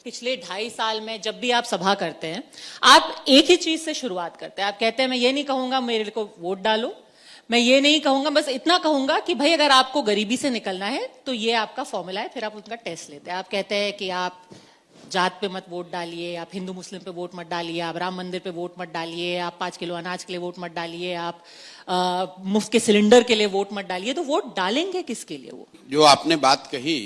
पिछले 2.5 साल में जब भी आप सभा करते हैं, आप एक ही चीज से शुरुआत करते हैं। आप कहते हैं मैं ये नहीं कहूंगा मेरे को वोट डालो, मैं ये नहीं कहूंगा, बस इतना कहूंगा कि भाई अगर आपको गरीबी से निकलना है तो ये आपका फॉर्मूला है। फिर आप उनका टेस्ट लेते हैं। आप कहते हैं कि आप जात पे मत वोट डालिए, आप हिंदू मुस्लिम पे वोट मत डालिए, आप राम मंदिर पे वोट मत डालिए, आप 5 किलो अनाज के लिए वोट मत डालिए, आप मुफ्त के सिलेंडर के लिए वोट मत डालिए। तो वोट डालेंगे किसके लिए? वो जो आपने बात कही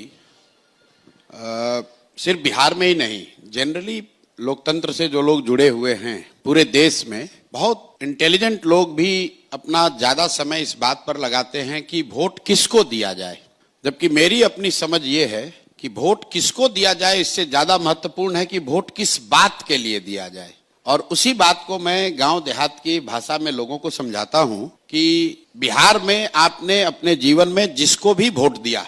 सिर्फ बिहार में ही नहीं, जनरली लोकतंत्र से जो लोग जुड़े हुए हैं पूरे देश में, बहुत इंटेलिजेंट लोग भी अपना ज्यादा समय इस बात पर लगाते हैं कि वोट किसको दिया जाए। जबकि मेरी अपनी समझ ये है कि वोट किसको दिया जाए इससे ज्यादा महत्वपूर्ण है कि वोट किस बात के लिए दिया जाए। और उसी बात को मैं गांव देहात की भाषा में लोगों को समझाता हूं कि बिहार में आपने अपने जीवन में जिसको भी वोट दिया,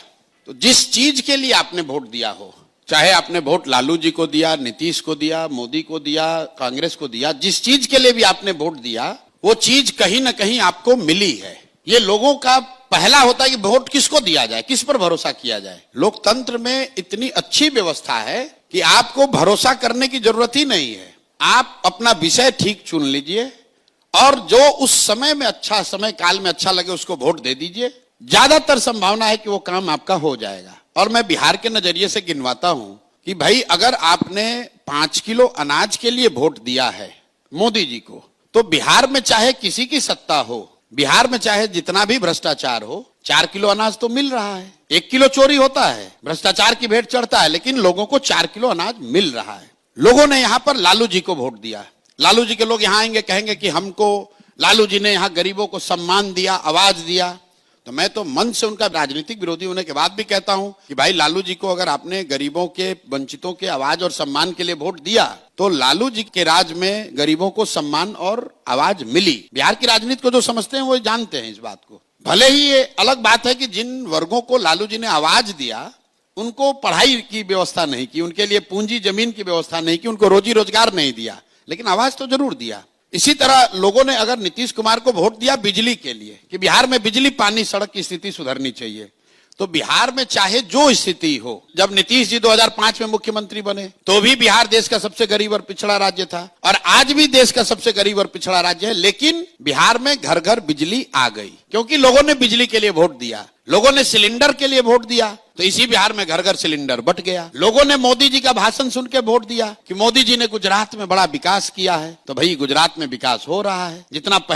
तो जिस चीज के लिए आपने वोट दिया हो, चाहे आपने वोट लालू जी को दिया, नीतीश को दिया, मोदी को दिया, कांग्रेस को दिया, जिस चीज के लिए भी आपने वोट दिया वो चीज कहीं ना कहीं आपको मिली है। ये लोगों का पहला होता है कि वोट किसको दिया जाए, किस पर भरोसा किया जाए। लोकतंत्र में इतनी अच्छी व्यवस्था है कि आपको भरोसा करने की जरूरत ही नहीं है। आप अपना विषय ठीक चुन लीजिए और जो उस समय में अच्छा, समय काल में अच्छा लगे उसको वोट दे दीजिए। ज्यादातर संभावना है कि वो काम आपका हो जाएगा। और मैं बिहार के नजरिए से गिनवाता हूं कि भाई अगर आपने 5 किलो अनाज के लिए वोट दिया है मोदी जी को, तो बिहार में चाहे किसी की सत्ता हो, बिहार में चाहे जितना भी भ्रष्टाचार हो, 4 किलो अनाज तो मिल रहा है। 1 किलो चोरी होता है, भ्रष्टाचार की भेंट चढ़ता है, लेकिन लोगों को 4 किलो अनाज मिल रहा है। लोगों ने यहां पर लालू जी को वोट दिया। लालू जी के लोग यहां आएंगे, कहेंगे कि हमको लालू जी ने यहां गरीबों को सम्मान दिया, आवाज दिया। तो मैं तो मन से उनका राजनीतिक विरोधी होने के बाद भी कहता हूं कि भाई लालू जी को अगर आपने गरीबों के, वंचितों के आवाज और सम्मान के लिए वोट दिया, तो लालू जी के राज में गरीबों को सम्मान और आवाज मिली। बिहार की राजनीति को जो समझते हैं वो जानते हैं इस बात को। भले ही ये अलग बात है कि जिन वर्गों को लालू जी ने आवाज दिया उनको पढ़ाई की व्यवस्था नहीं की, उनके लिए पूंजी जमीन की व्यवस्था नहीं की, उनको रोजी रोजगार नहीं दिया, लेकिन आवाज तो जरूर दिया। इसी तरह लोगों ने अगर नीतीश कुमार को वोट दिया बिजली के लिए कि बिहार में बिजली, पानी, सड़क की स्थिति सुधरनी चाहिए, तो बिहार में चाहे जो स्थिति हो, जब नीतीश जी 2005 में मुख्यमंत्री बने तो भी बिहार देश का सबसे गरीब और पिछड़ा राज्य था, और आज भी देश का सबसे गरीब और पिछड़ा राज्य है। लेकिन बिहार में घर घर बिजली आ गई क्योंकि लोगों ने बिजली के लिए वोट दिया, लोगों ने सिलेंडर के लिए वोट दिया, तो इसी बिहार में घर घर सिलेंडर बट गया। लोगों ने मोदी जी का भाषण सुन के वोट दिया कि मोदी जी ने गुजरात में बड़ा विकास किया है, तो भाई गुजरात में विकास हो रहा है। जितना पहले